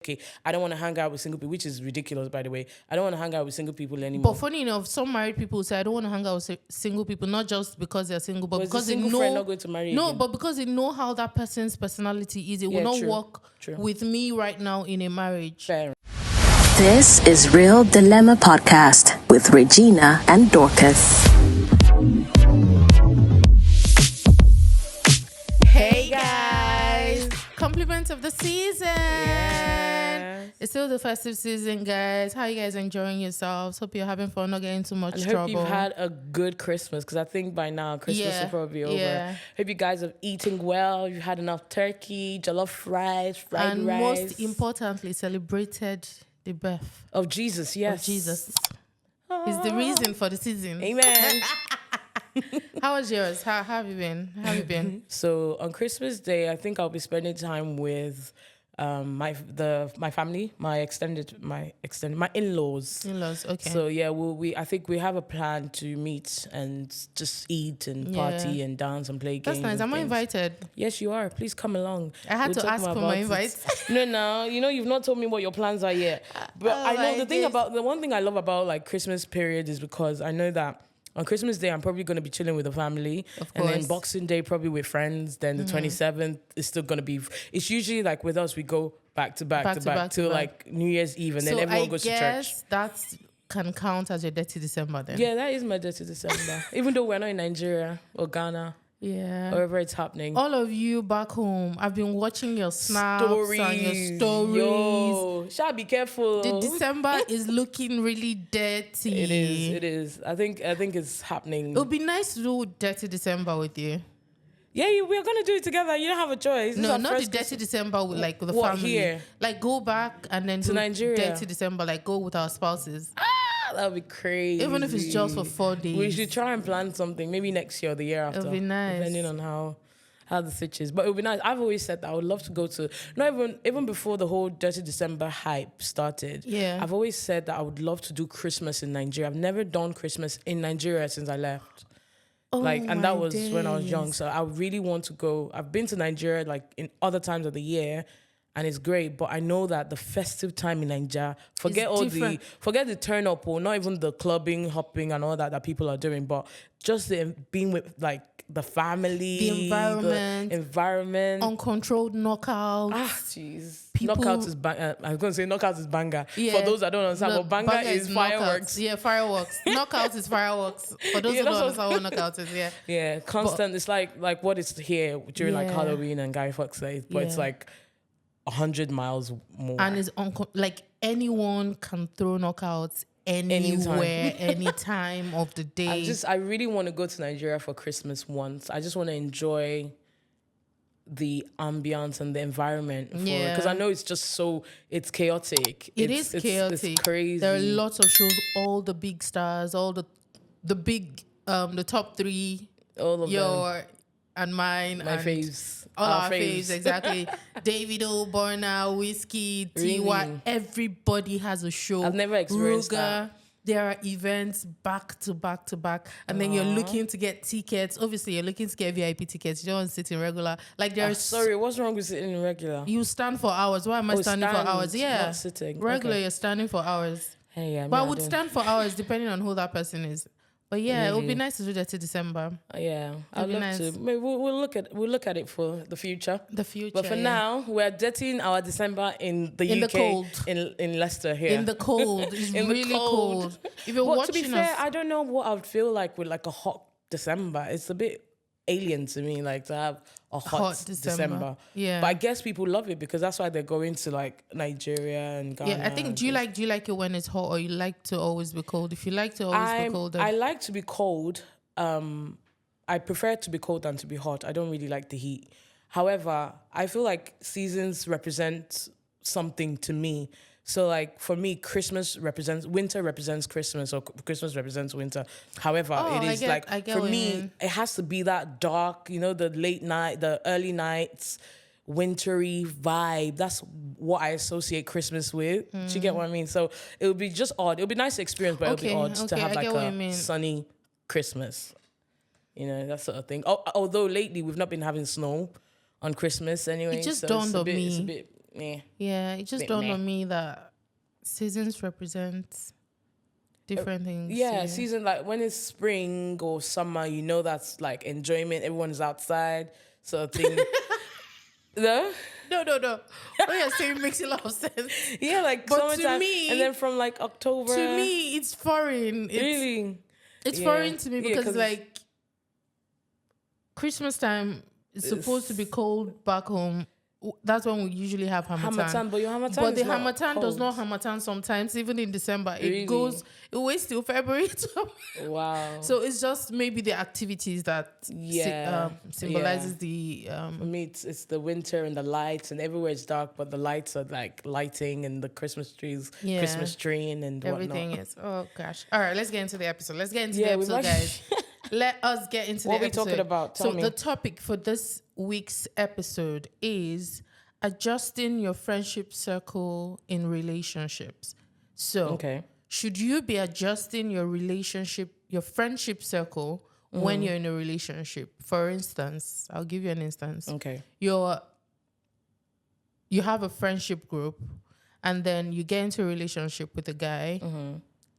okay, I don't want to hang out with single people, which is ridiculous, by the way. I don't want to hang out with single people anymore. But funny enough, some married people say, I don't want to hang out with single people, not just because they're single, but because they single know... friend not going to marry again? But because they know how that person's personality is. It will not work with me right now in a marriage. Fair. This is Real Dilemma Podcast with Regina and Dorcas. Hey guys! Compliments of the season! Yes. It's still the festive season, guys. How are you guys enjoying yourselves? Hope you're having fun, not getting too much trouble. I hope you've had a good Christmas, because I think by now Christmas will probably be over. Yeah. Hope you guys are eating well. You've had enough turkey, jollof rice, fried and rice. And most importantly, celebrated the birth of Jesus. Yes. Of Jesus. He's the reason for the season. Amen. How was yours? How have you been? How have you been? So on Christmas Day, I think I'll be spending time with my family, my in-laws. In-laws, okay. So yeah, I think we have a plan to meet and just eat and party and dance and play games. That's nice. Am I invited? Yes, you are. Please come along. I had to ask for my invite. No. You've not told me what your plans are yet. But I know the one thing I love about like Christmas period is because I know that on Christmas Day, I'm probably going to be chilling with the family. Of course. And then Boxing Day, probably with friends. Then the 27th is still going to be... It's usually like with us, we go back to back till like New Year's Eve. And then everyone goes to church. I guess that can count as your dirty December then. Yeah, that is my dirty December. Even though we're not in Nigeria or Ghana. Yeah. Wherever it's happening. All of you back home, I've been watching your snaps and your stories. Yo, shall be careful. The December is looking really dirty. It is. I think it's happening. It would be nice to do dirty December with you. Yeah, we're gonna do it together. You don't have a choice. No, not the dirty December with like with the family. Here? Like go back and then to Nigeria. Dirty December, like go with our spouses. That would be crazy. Even if it's just for 4 days. We should try and plan something. Maybe next year or the year after. It would be nice. Depending on how the situation is. But it would be nice. I've always said that I would love to go to... Not even before the whole Dirty December hype started. Yeah. I've always said that I would love to do Christmas in Nigeria. I've never done Christmas in Nigeria since I left. And that was when I was young. So I really want to go. I've been to Nigeria like in other times of the year. And it's great, but I know that the festive time in Nigeria, forget the turn up or not even the clubbing, hopping and all that people are doing, but just being with like the family, the environment, uncontrolled knockouts. Jeez. Knockout is banger. I was going to say knockout is banger. Yeah. For those that don't understand, but banger is fireworks. Yeah, fireworks. Knockout is fireworks. For those who don't understand what knockout is, yeah. Yeah, constant. It's like what is here during like Halloween and Guy Fawkes Day, but it's like 100 miles more. And it's like anyone can throw knockouts anywhere, any time of the day. I really want to go to Nigeria for Christmas once. I just want to enjoy the ambience and the environment. Because I know it's just it's chaotic. It's chaotic. It's crazy. There are lots of shows, all the big stars, all the big, the top 3. All of them. And mine. My faves. All our faves, exactly. Davido, Burna, Whiskey, Tiwa, everybody has a show. I've never experienced that. There are events back to back to back. And then you're looking to get tickets. Obviously, you're looking to get VIP tickets. You don't want to sit in regular. Like there's... sorry, what's wrong with sitting in regular? You stand for hours. Why am I standing for hours? Yeah. Not sitting. Regular, you're standing for hours. Hey, yeah. But I would stand for hours depending on who that person is. But yeah, it would be nice to do that to December. Yeah, I'd love to. Maybe we'll look at it for the future. But for now, we're dirtying our December in the UK, the cold, in Leicester here. In the cold, it's really cold. If you're watching to be fair, I don't know what I would feel like with like a hot December. It's a bit alien to me, like to have a hot December. Yeah, but I guess people love it because that's why they're going to like Nigeria and Ghana. Yeah, I think. Do you like it when it's hot, or you like to always be cold? If you like to always be cold, I like to be cold. I prefer to be cold than to be hot. I don't really like the heat. However, I feel like seasons represent something to me. So like for me, winter represents Christmas, or Christmas represents winter. However, for me, it has to be that dark, the late night, the early nights, wintry vibe. That's what I associate Christmas with. Do you get what I mean? So it would be just odd. It would be nice to experience, but it would be odd to have like a sunny Christmas. That sort of thing. Although lately we've not been having snow on Christmas anyway. It just dawned on me. It's a bit Yeah, it just Bit dawned meh. on me that seasons represent different things. Yeah, season, like when it's spring or summer, you know that's like enjoyment. Everyone's outside, sort of thing. No? No. What you're saying makes a lot of sense. Yeah, like But to summertime. me- and then from like October. To me, it's foreign. Really? It's Yeah. foreign to me Yeah, because 'cause like Christmas time is supposed to be cold back home. That's when we usually have Hamatan. But your Hamatan But is the not Hamatan does cold. not Hamatan sometimes, even in December. Really? It waits till February. Wow. So it's just maybe the activities that symbolizes For me, it's the winter and the lights, and everywhere it's dark, but the lights are like lighting and the Christmas trees, Yeah. Christmas tree and everything whatnot. is. Oh gosh! All right, let's get into the episode. Let's get into the Yeah, we episode, might- guys. Let us get into What the are we episode. talking about? Tell So me. the topic for this week's episode is adjusting your friendship circle in relationships. So, Okay. should you be adjusting your friendship circle when you're in a relationship? For instance, I'll give you an instance. Okay. You have a friendship group, and then you get into a relationship with a guy.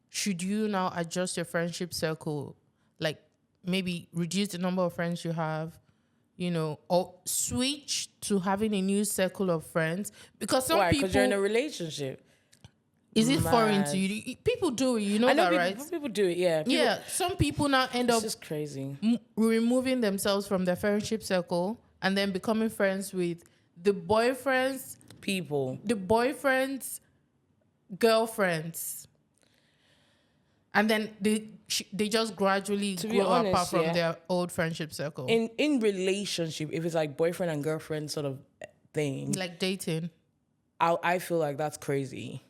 Should you now adjust your friendship circle, like maybe reduce the number of friends you have, or switch to having a new circle of friends? Because some Why? people, Because you're in a relationship. is it foreign Mad. to you? People do it, you know I know that, people, right? people do it. Yeah. People, Yeah, some people now end It's up just crazy. removing themselves from their friendship circle and then becoming friends with the boyfriends, girlfriends, and then they just gradually To be grow apart honest, from yeah. their old friendship circle, In relationship, if it's like boyfriend and girlfriend sort of thing, like dating. I feel like that's crazy.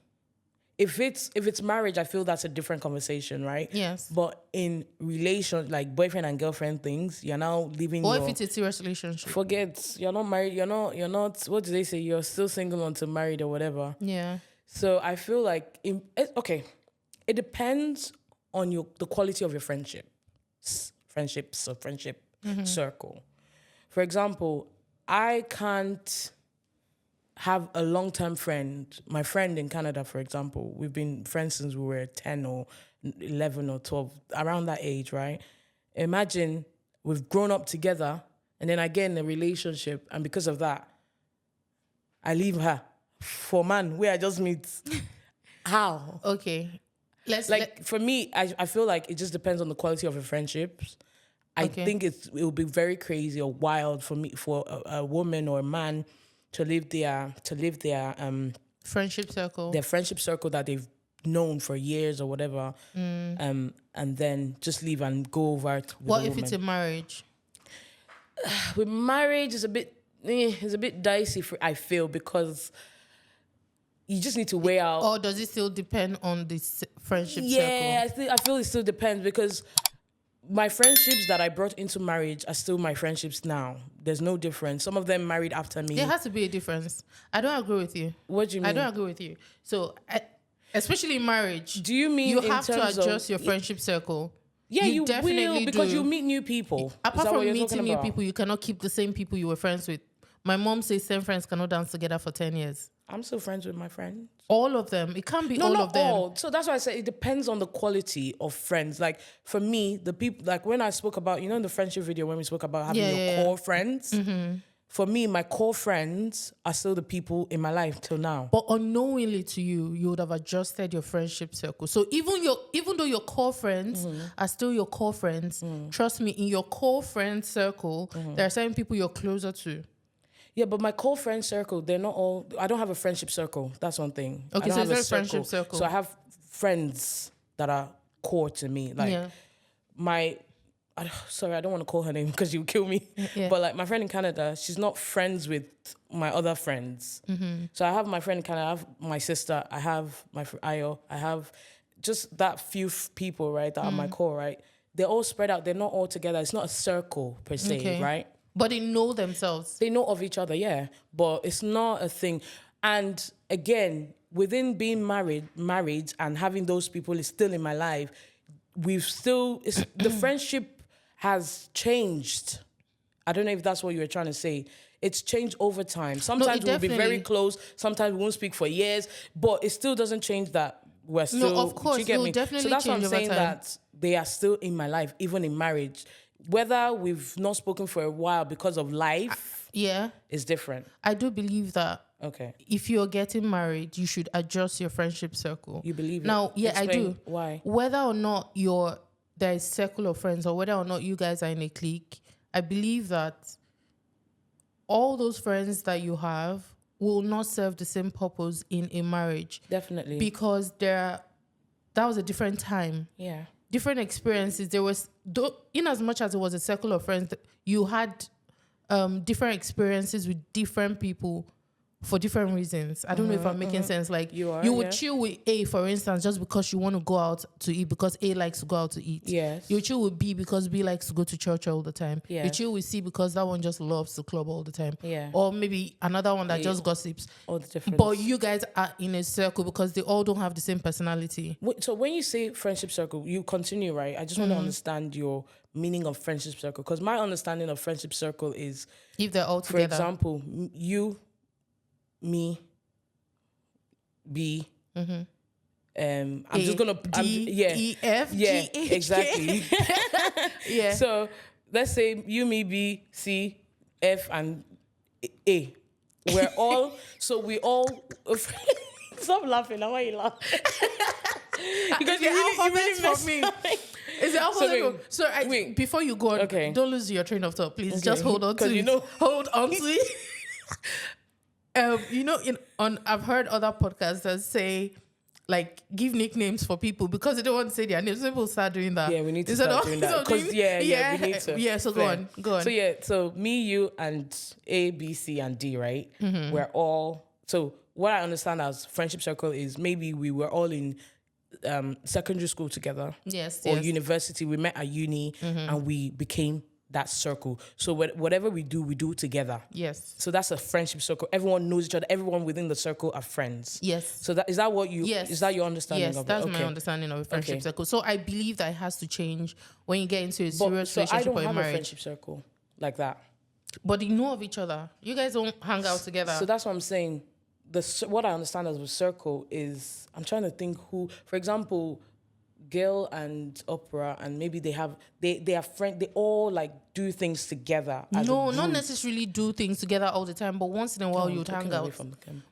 If it's marriage, I feel that's a different conversation, right? Yes. But in relation, like boyfriend and girlfriend things, you're now living. Or if it's a serious relationship. Forget, you're not married. You're not. What do they say? You're still single until married or whatever. Yeah. So I feel like it depends on the quality of your friendship circle. For example, I can't have a long-term friend. My friend in Canada, for example, we've been friends since we were 10 or 11 or 12, around that age, right? Imagine we've grown up together and then I get in a relationship, and because of that, I leave her for man where I just meet. How? Okay. For me, I feel like it just depends on the quality of your friendships. I think it will be very crazy or wild for a woman or a man to live their friendship circle. their friendship circle that they've known for years or whatever, and then just leave and go over it. What if it's a marriage? With marriage, it's a bit dicey. I feel, because you just need to weigh out. Or does it still depend on the friendship Yeah, circle? I feel it still depends, because my friendships that I brought into marriage are still my friendships now. There's no difference. Some of them married after me. There has to be a difference. I don't agree with you. What do you mean? I don't agree with you. So, especially in marriage, Do you mean you in have to terms of- adjust your friendship circle? Yeah, you definitely will, because do. you meet new people. Is Apart that from what you're meeting talking new about? people, you cannot keep the same people you were friends with. My mom says same friends cannot dance together for 10 years. I'm still friends with my friends. All of them. It can't be No, all not of them. all. So that's why I said it depends on the quality of friends. Like for me, the people, like when I spoke about, in the friendship video when we spoke about having your core friends. For me, my core friends are still the people in my life till now. But unknowingly to you, you would have adjusted your friendship circle. So even though your core friends are still your core friends, trust me, in your core friend circle, there are certain people you're closer to. Yeah, but my core friend circle, they're not all. I don't have a friendship circle. That's one thing. Okay, I don't so have is there a friendship circle? So I have friends that are core to me. Like sorry, I don't want to call her name because you'll kill me. Yeah. But like my friend in Canada, she's not friends with my other friends. So I have my friend in Canada, I have my sister, I have my Ayo, I have just that few people, right, that are my core, right? They're all spread out. They're not all together. It's not a circle per se, right? But they know themselves. They know of each other, yeah. But it's not a thing. And again, within being married and having those people is still in my life, the friendship has changed. I don't know if that's what you were trying to say. it's changed over time. Sometimes we'll be very close. Sometimes we won't speak for years, but it still doesn't change that we're still. No, of course, you get it me? will definitely So that's what I'm change over saying, time. that they are still in my life, even in marriage. Whether we've not spoken for a while because of life, is different. I do believe that. Okay. If you're getting married, you should adjust your friendship circle. You believe it? Now, yeah, Explain I do. Why? Whether or not there is circle of friends, or whether or not you guys are in a clique, I believe that all those friends that you have will not serve the same purpose in a marriage. Definitely. Because that was a different time. Yeah. Different experiences. There was, in as much as it was a circle of friends, you had different experiences with different people for different reasons. I don't know if I'm making sense. Like you would chill with A, for instance, just because you want to go out to eat, because A likes to go out to eat. Yes. You chill with B because B likes to go to church all the time. Yes. You chill with C because that one just loves the club all the time. Yeah. Or maybe another one that just gossips. All the different. But you guys are in a circle because they all don't have the same personality. So when you say friendship circle, you continue, right? I just want to understand your meaning of friendship circle, because my understanding of friendship circle is, if they're all together. for example, you, me, B. I'm just gonna E, F, G, H, K. exactly. Yeah. So let's say you, me, B, C, F, and A. We're all we all. Stop laughing. Now why you laugh? Because you really for me. Is it alphabet? So wait. Before you go on, don't lose your train of thought, please. Okay. Just hold on to it. Hold on to it. I've heard other podcasters say, like, give nicknames for people because they don't want to say their names. People start doing that. Yeah, we need to start doing that. Because we need to. Yeah, so go on. So me, you, and A, B, C, and D, right? Mm-hmm. We're all. So what I understand as friendship circle is maybe we were all in secondary school together. Yes. Or university. We met at uni and we became that circle. So whatever we do together. Yes. So that's a friendship circle. Everyone knows each other. Everyone within the circle are friends. Yes. So is that what you? Yes. Is that your understanding of it? Yes, that's my understanding of a friendship circle. So I believe that it has to change when you get into a serious relationship I don't or a have marriage. a friendship circle like that. But you know of each other. You guys don't hang out together. So that's what I'm saying. What I understand as a circle is, I'm trying to think who, for example, Gail and Oprah, and maybe they are friends. They all like do things together. No, not necessarily do things together all the time, but once in a while you'd hang out.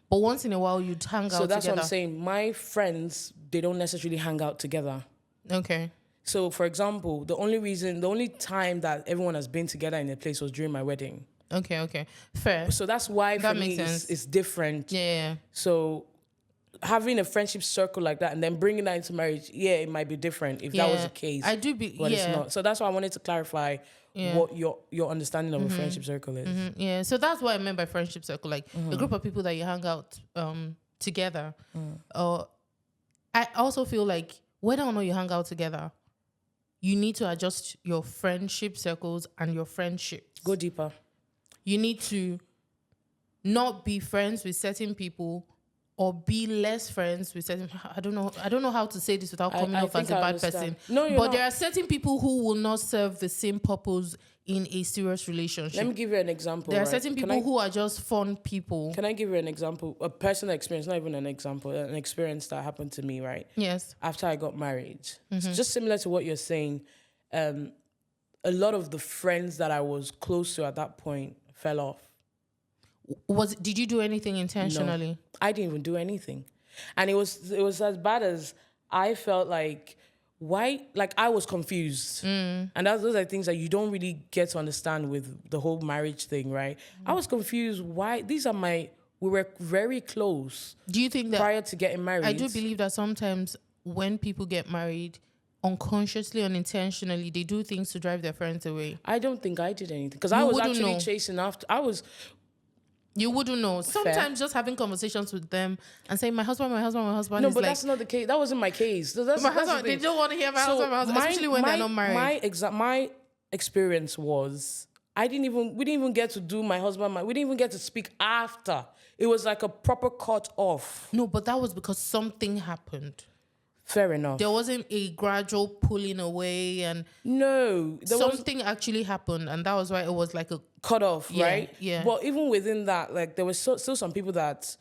But once in a while you'd hang out together. So that's what I'm saying. My friends, they don't necessarily hang out together. Okay. So for example, the only time that everyone has been together in a place was during my wedding. Okay. Fair. So that's why that for makes me sense. It's different. Yeah. So having a friendship circle like that and then bringing that into marriage, it might be different if that was the case. I do but it's not. So that's why I wanted to clarify what your understanding of a friendship circle is. Mm-hmm. Yeah. So that's what I meant by friendship circle, like a group of people that you hang out together. I also feel like whether or not you hang out together, you need to adjust your friendship circles and your friendships. Go deeper. You need to not be friends with certain people or be less friends with certain. I don't know how to say this without coming off as a bad person. No, but there are certain people who will not serve the same purpose in a serious relationship. Let me give you an example. There are certain people who are just fun people. Can I give you an example? A personal experience, not even an example, an experience that happened to me, right? Yes. After I got married. It's just similar to what you're saying. A lot of the friends that I was close to at that point fell off. Did you do anything intentionally? No, I didn't even do anything. And it was as bad as I felt like, why? Like I was confused. And those are things that you don't really get to understand with the whole marriage thing, right? I was confused. Why? We were very close. Do you think that prior to getting married? I do believe that sometimes when people get married, unconsciously, unintentionally, they do things to drive their friends away. I don't think I did anything because I was actually chasing after. You wouldn't know. Sometimes just having conversations with them and saying, my husband. No, but that's not the case. That wasn't my case. That's my husband. They don't want to hear my husband, especially when they're not married. My experience was we didn't even get to do my husband. We didn't even get to speak after. It was like a proper cut off. No, but that was because something happened. Fair enough. There wasn't a gradual pulling away, and No, there was something actually happened, and that was why it was like a cut off, right? Yeah. But even within that, like there was still some people that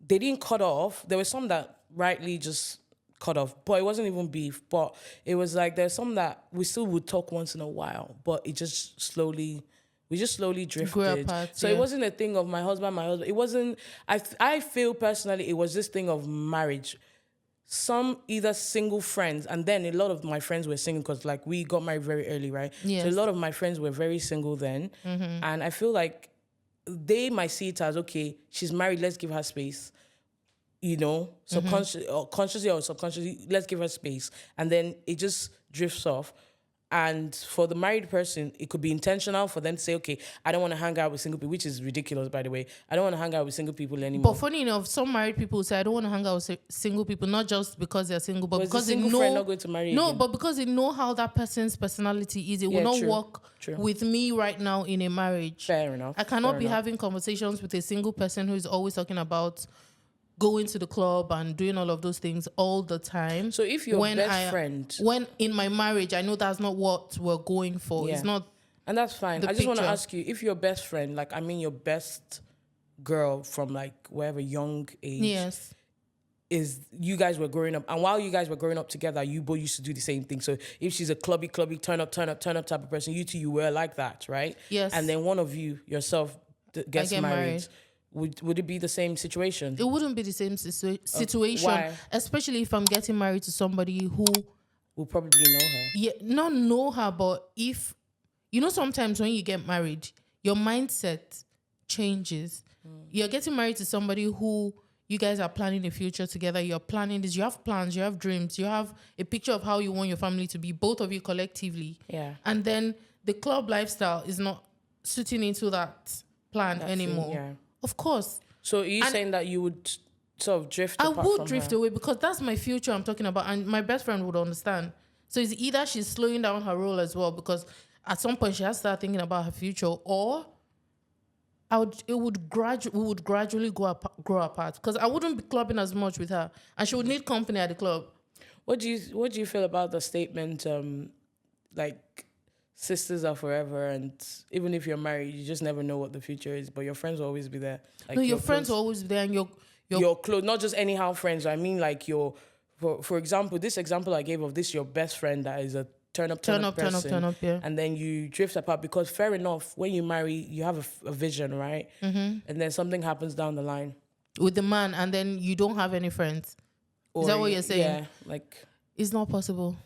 they didn't cut off. There were some that rightly just cut off, but it wasn't even beef. But it was like there's some that we still would talk once in a while, but it just slowly. We just slowly drifted. Grew apart, so yeah. it wasn't a thing of my husband. It wasn't. I feel personally it was this thing of marriage. Some either single friends, and then a lot of my friends were single because like we got married very early, right? Yes. So a lot of my friends were very single then, and I feel like they might see it as okay, she's married, let's give her space, you know, consciously or subconsciously, let's give her space, and then it just drifts off. And for the married person, it could be intentional for them to say, okay, I don't want to hang out with single people, which is ridiculous, by the way. I don't want to hang out with single people anymore. But funny enough, some married people say, I don't want to hang out with single people, not just because they're single, but because they know... friend not going to marry again? But because they know how that person's personality is. It will not work with me right now in a marriage. Fair enough. I cannot be having conversations with a single person who is always talking about going to the club and doing all of those things all the time. So if your best friend... When in my marriage, I know that's not what we're going for. Yeah. It's not... And that's fine. I just want to ask you, if your best friend, like, I mean your best girl from, like, wherever young age... Yes. Is you guys were growing up, and while you guys were growing up together, you both used to do the same thing. So if she's a clubby, turn up type of person, you two, you were like that, right? Yes. And then one of you, yourself, gets married. Would it be the same situation? It wouldn't be the same situation. Why? Especially if I'm getting married to somebody who will probably know her. Yeah, not know her, but if you know, sometimes when you get married, your mindset changes. You're getting married to somebody who you guys are planning a future together. You're planning this. You have plans. You have dreams. You have a picture of how you want your family to be, both of you collectively. Yeah. And then the club lifestyle is not suiting into that plan anymore. Yeah. Of course. So are you saying that you would sort of drift apart I would from drift her? away because that's my future I'm talking about, and my best friend would understand. So it's either she's slowing down her role as well because at some point she has to start thinking about her future, or we would gradually grow apart because I wouldn't be clubbing as much with her, and she would need company at the club. What do you feel about the statement like sisters are forever, and even if you're married, you just never know what the future is, but your friends will always be there. Like no, your friends will always be there, and your close, not just anyhow friends. I mean, like for example, this example I gave of this, your best friend that is a turn up, yeah. And then you drift apart because fair enough, when you marry, you have a vision, right? Mm-hmm. And then something happens down the line with the man, and then you don't have any friends. Is that what you're saying? Yeah, like it's not possible.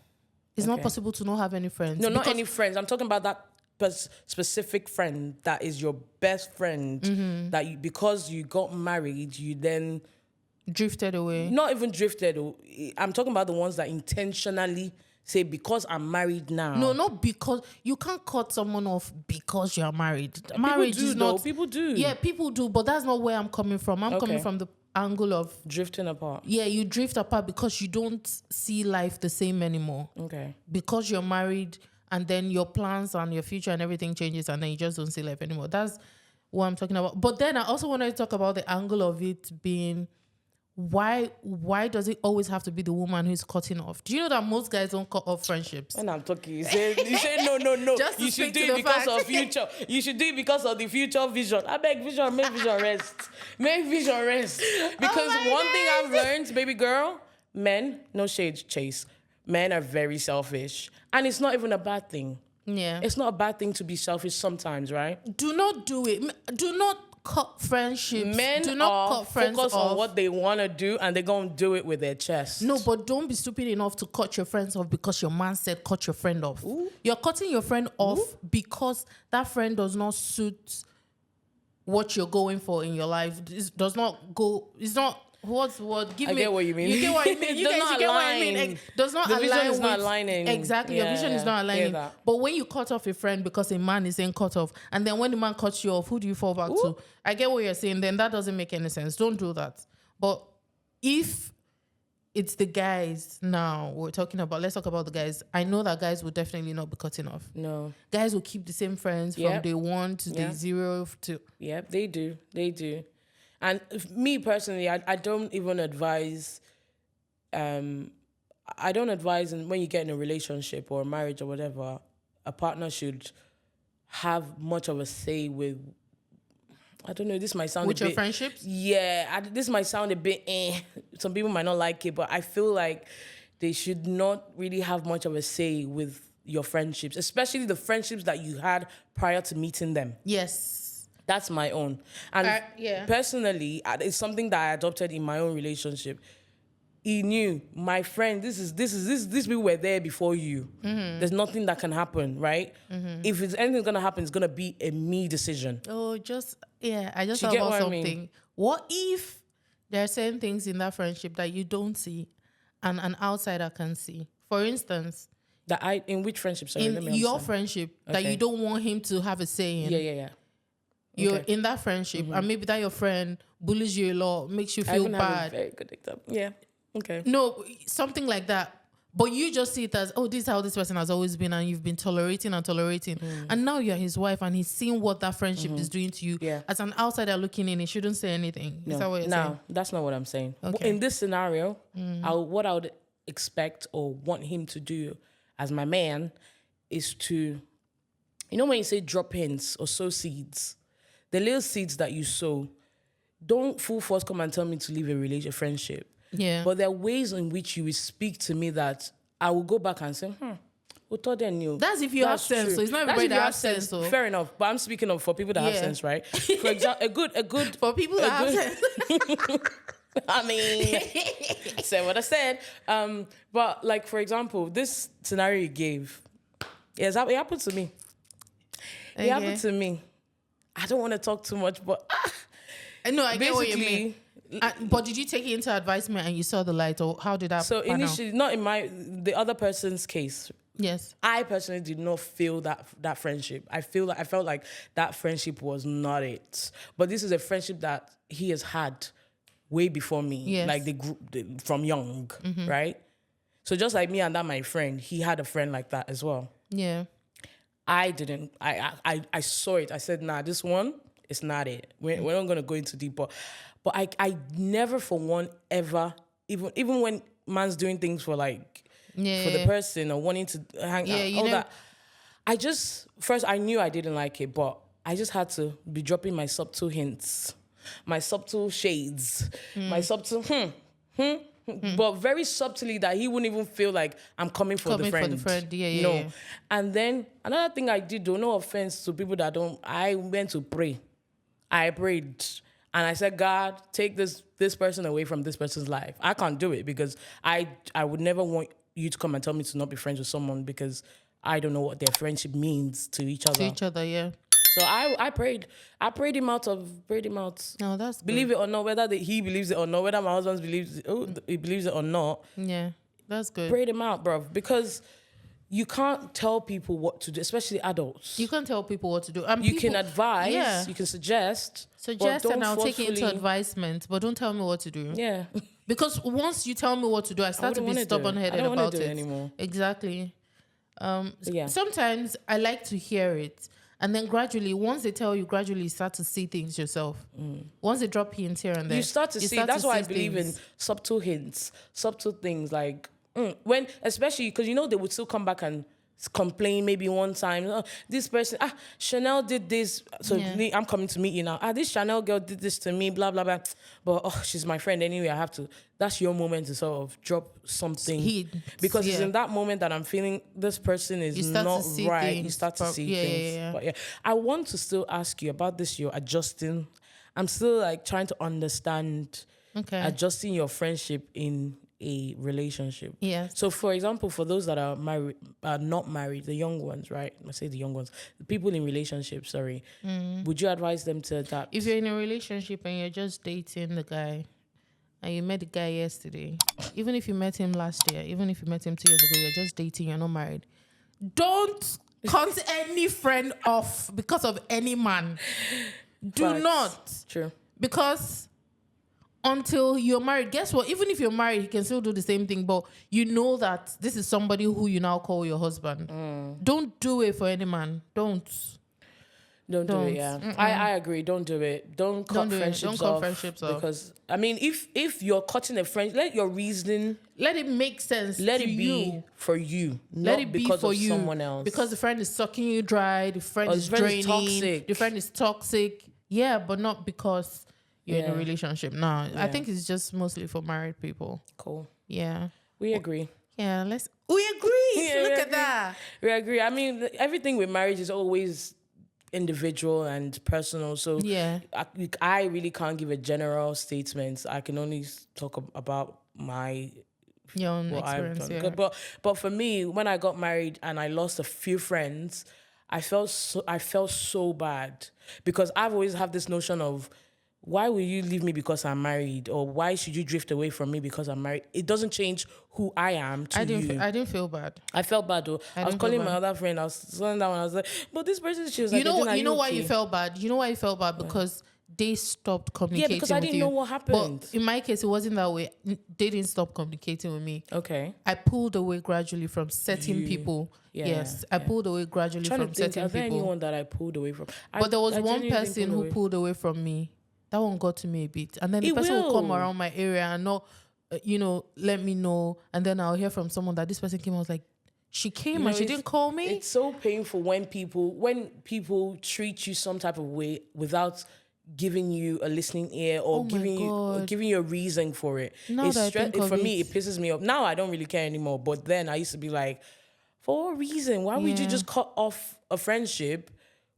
It's not possible to not have any friends. No, not any friends. I'm talking about that specific friend that is your best friend. Mm-hmm. That you, because you got married, you then drifted away. Not even drifted. I'm talking about the ones that intentionally say, because I'm married now. No, not because. You can't cut someone off because you're married. Marriage is not... People do. Yeah, people do, but that's not where I'm coming from. I'm coming from the angle of... drifting apart. Yeah, you drift apart because you don't see life the same anymore. Okay. Because you're married, and then your plans and your future and everything changes, and then you just don't see life anymore. That's what I'm talking about. But then I also wanted to talk about the angle of it being... Why does it always have to be the woman who's cutting off? Do you know that most guys don't cut off friendships? When I'm talking, you say no. Just you should do it because of future. You should do it because of the future vision. I beg vision, make vision rest. Make vision rest. Because one thing I've learned, baby girl, men, no shade, Chase. Men are very selfish. And it's not even a bad thing. Yeah. It's not a bad thing to be selfish sometimes, right? Do not do it. Do not cut friendships. Men do not cut friends focus off on what they want to do, and they're going to do it with their chest. No, but don't be stupid enough to cut your friends off because your man said cut your friend off. Ooh. You're cutting your friend off because that friend does not suit what you're going for in your life. It does not go... It's not... What's the word? I get what you mean. You get what I mean. You guys get what I mean. Does not align. The vision is with, not aligning. Exactly. Your vision is not aligning. But when you cut off a friend because a man is saying cut off, and then when the man cuts you off, who do you fall back to? I get what you're saying. Then that doesn't make any sense. Don't do that. But if it's the guys now we're talking about, let's talk about the guys. I know that guys will definitely not be cutting off. No. Guys will keep the same friends from day one to day zero to... Yeah, they do. And me personally, I don't even advise I don't advise when you get in a relationship or a marriage or whatever, a partner should have much of a say with, I don't know, this might sound with a your bit... friendships? Yeah, this might sound a bit Some people might not like it, but I feel like they should not really have much of a say with your friendships, especially the friendships that you had prior to meeting them. Yes. That's my own. And personally, it's something that I adopted in my own relationship. He knew, my friend, these people were there before you. Mm-hmm. There's nothing that can happen, right? Mm-hmm. If anything's gonna happen, it's gonna be a me decision. Oh, I just thought about something. I mean? What if there are certain things in that friendship that you don't see and an outsider can see? For instance, in which friendship? Sorry, in your friendship, that you don't want him to have a say in. Yeah. You're in that friendship, and maybe that your friend bullies you a lot, makes you feel bad. Have a very good example. Yeah. Okay. No, something like that. But you just see it as, oh, this is how this person has always been, and you've been tolerating. And now you're his wife, and he's seeing what that friendship is doing to you. Yeah. As an outsider looking in, he shouldn't say anything. Is that what you're saying? No, that's not what I'm saying. Okay. In this scenario, what I would expect or want him to do as my man is to, when you say drop hints or sow seeds, the little seeds that you sow, don't full force come and tell me to leave a friendship. Yeah. But there are ways in which you will speak to me that I will go back and say, That's if you have sense. So it's not everybody that has sense. So. Fair enough. But I'm speaking of for people that have sense, right? For example, a good for people that have sense. I mean, I said what I said. But like, for example, this scenario you gave, it happened to me. It happened to me. I don't want to talk too much, but no, I get what you mean. But did you take it into advisement and you saw the light, or how did that? So initially, not in the other person's case. Yes, I personally did not feel that friendship. I felt like that friendship was not it. But this is a friendship that he has had way before me. Yes. Like the group from young, right? So just like me and my friend, he had a friend like that as well. Yeah. I didn't. I saw it. I said, nah, this one is not it. We're not going to go into deep. But I never for one ever, even when man's doing things for like, for the person or wanting to hang out, all that. First I knew I didn't like it, but I just had to be dropping my subtle hints, my subtle shades, my subtle, but very subtly that he wouldn't even feel like I'm coming for the friend. Yeah. And then another thing I did, no offense to people that don't, I went to pray. I prayed. And I said, God, take this person away from this person's life. I can't do it because I would never want you to come and tell me to not be friends with someone because I don't know what their friendship means to each other. To each other, yeah. So I prayed. I prayed him out. No, that's believe good. it or not, whether he believes it or not, whether my husband he believes it or not. Yeah, that's good. Prayed him out, bro, because you can't tell people what to do, especially adults. You can't tell people what to do. You can advise, you can suggest. And I'll take it into advisement, but don't tell me what to do. Yeah. Because once you tell me what to do, I start to be stubborn-headed about it. Anymore. Exactly. Sometimes I like to hear it. And then gradually, once they tell you, gradually you start to see things yourself. Once they drop hints here and there. You start to see. That's why I believe in subtle hints, subtle things like, when, especially because they would still come back and complain maybe one time. Oh, this person, Chanel did this, so I'm coming to meet you now. This Chanel girl did this to me, blah blah blah. But she's my friend anyway. I have to. That's your moment to sort of drop something because it's in that moment that I'm feeling this person is not right. You start to see things. Yeah. But I want to still ask you about this. You're adjusting. I'm still like trying to understand. Adjusting your friendship in a relationship. Yeah. So, for example, for those that are married, not married, the young ones, right? I say the young ones, the people in relationships. Sorry, would you advise them to adapt? If you're in a relationship and you're just dating the guy, and you met the guy yesterday, even if you met him last year, even if you met him 2 years ago, you're just dating, you're not married. Don't cut any friend off because of any man. Do not. True. Because until you're married, guess what? Even if you're married, he can still do the same thing, but you know that this is somebody who you now call your husband. Don't do it for any man. Don't. Don't do it, yeah. I agree. Don't do it. Don't cut friendships off. Because, I mean, if you're cutting a friend, let your reasoning... Let it make sense. Let it be you. for you, Let not it be because for of you. someone else. Because the friend is sucking you dry, the friend is draining, toxic. the friend is toxic. Yeah, but not because you're in a relationship. No, I think it's just mostly for married people. Cool. Yeah. We agree. Yeah, we agree. Look at that. We agree. I mean, everything with marriage is always individual and personal. So yeah, I really can't give a general statement. I can only talk about your own experience. Yeah. But for me, when I got married and I lost a few friends, I felt so bad because I've always had this notion of, why will you leave me because I'm married? Or why should you drift away from me because I'm married? It doesn't change who I am to you. I didn't feel bad. I felt bad though. I was calling my other friend. I was slowing down. I was like, but this person, she was like, you know why you felt bad? You know why you felt bad? Because they stopped communicating. Yeah, because I didn't know what happened. But in my case, it wasn't that way. They didn't stop communicating with me. Okay. I pulled away gradually from certain people. Yes, I pulled away gradually from certain people. Are there anyone that I pulled away from? But there was one person who pulled away from me. That one got to me a bit. And then the person will come around my area and not, let me know. And then I'll hear from someone that this person came. I was like, she came and she didn't call me. It's so painful when people treat you some type of way without giving you a listening ear or giving you a reason for it. For me, it pisses me off. Now I don't really care anymore. But then I used to be like, for what reason? Why would you just cut off a friendship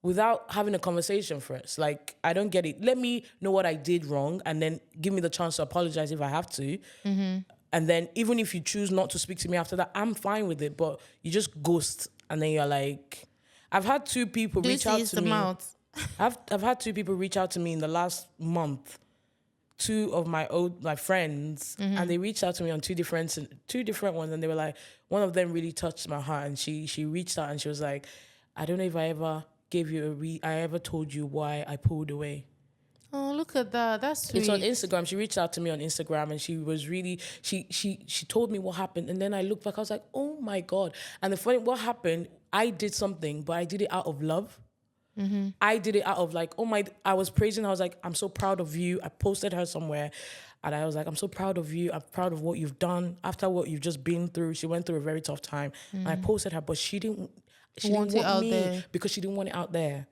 without having a conversation first? Like, I don't get it. Let me know what I did wrong and then give me the chance to apologize if I have to. Mm-hmm. And then even if you choose not to speak to me after that, I'm fine with it. But you just ghost and then you're like... I've had two people reach out to me. I've had two people reach out to me in the last month. Two of my friends, and they reached out to me on two different ones, and they were like, one of them really touched my heart, and she reached out and she was like, I don't know if I ever gave you I ever told you why I pulled away. Oh, look at that. That's sweet. It's on Instagram. She reached out to me on Instagram and she was really, she told me what happened. And then I looked back, I was like, oh my God. And what happened, I did something, but I did it out of love. Mm-hmm. I did it out of like, I was praising her. I was like, I'm so proud of you. I posted her somewhere. And I was like, I'm so proud of you. I'm proud of what you've done. After what you've just been through, she went through a very tough time. And I posted her, but she didn't want me there because she didn't want it out there.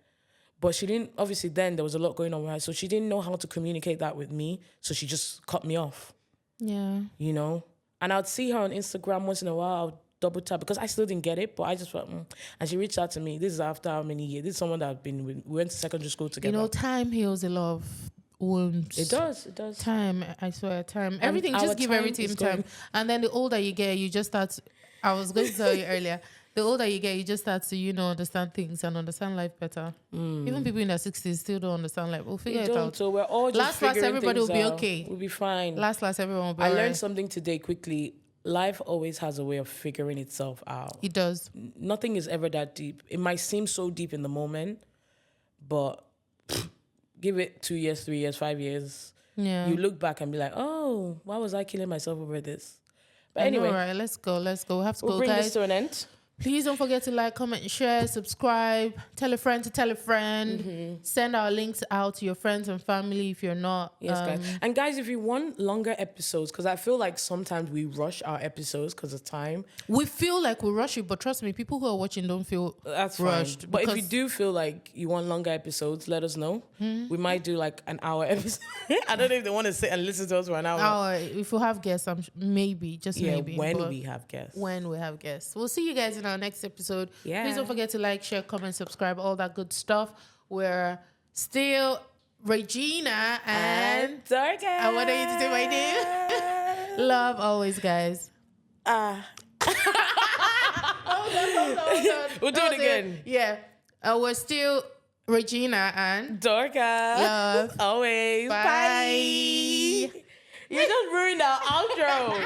But she didn't, obviously then there was a lot going on with her. So she didn't know how to communicate that with me. So she just cut me off. Yeah. You know? And I'd see her on Instagram once in a while. I'll double tap because I still didn't get it. But I just felt, And she reached out to me. This is after how many years? This is someone that I've been with. We went to secondary school together. Time heals a lot of wounds. It does. Time, I swear, time. Everything, just give everything time. And then the older you get, you just start, I was going to tell you earlier, the older you get, you just start to, understand things and understand life better. Even people in their 60s still don't understand life. We'll figure it out. So we're all just figuring everybody will be out. okay. We'll be fine. Last, everyone will be all right. I learned something today quickly. Life always has a way of figuring itself out. It does. Nothing is ever that deep. It might seem so deep in the moment, but give it 2 years, 3 years, 5 years. Yeah. You look back and be like, oh, why was I killing myself over this? But anyway. All right, let's go. We have to go, guys. We'll bring this to an end. Please don't forget to like, comment, share, subscribe, tell a friend to tell a friend. Send our links out to your friends and family if you're not. Yes, guys. And guys, if you want longer episodes, because I feel like sometimes we rush our episodes because of time. We feel like we rush it, but trust me, people who are watching don't feel rushed. But if you do feel like you want longer episodes, let us know. We might do like an hour episode. I don't know if they want to sit and listen to us for an hour. If we have guests, maybe. When we have guests. We'll see you guys in our next episode. Yeah. Please don't forget to like, share, comment, subscribe, all that good stuff. We're still Regina and Dorcas. I want you to say my name. Love always, guys. Hold on. We'll do it again. Yeah. We're still Regina and Dorcas. Love always. Bye. You just ruined our outro.